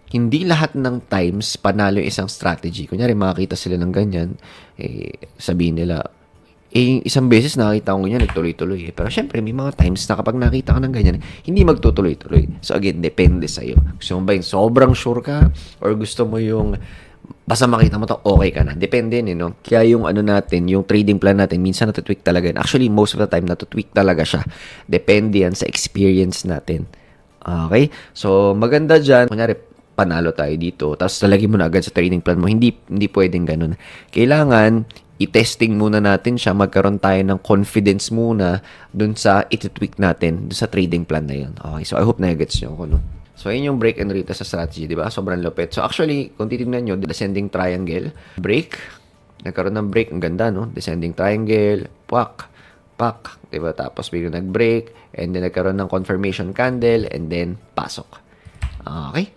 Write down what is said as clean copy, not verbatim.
hindi lahat ng times panalo yung isang strategy. Kunyari, makakita sila ng ganyan, sabihin nila, isang beses nakita ko ganyan, nagtuloy-tuloy. Pero syempre, may mga times na kapag nakita ka ng ganyan, hindi magtutuloy-tuloy. So again, depende sa'yo. Gusto mo ba yung sobrang sure ka? Or gusto mo yung basta makita mo to, okay ka na. Depende yun, no? Kaya yung ano natin, yung trading plan natin, minsan natutweak talaga. Actually, most of the time, natutweak talaga siya. Depende yan sa experience natin. Okay? So, maganda dyan. Kunyari, panalo tayo dito. Tapos, talagin mo na agad sa trading plan mo. Hindi pwedeng ganun. Kailangan, i-testing muna natin siya. Magkaroon tayo ng confidence muna dun sa iti-tweak natin, dun sa trading plan na yun. Okay? So, I hope na-gets nyo ako, no? So, yun yung break and retest sa strategy, di ba? Sobrang lupit. So, actually, kung titignan nyo, descending triangle, break, nagkaroon ng break, ang ganda, no? Descending triangle, pak, pak, di ba? Tapos, biglang nag-break, and then nagkaroon ng confirmation candle, and then, pasok. Okay?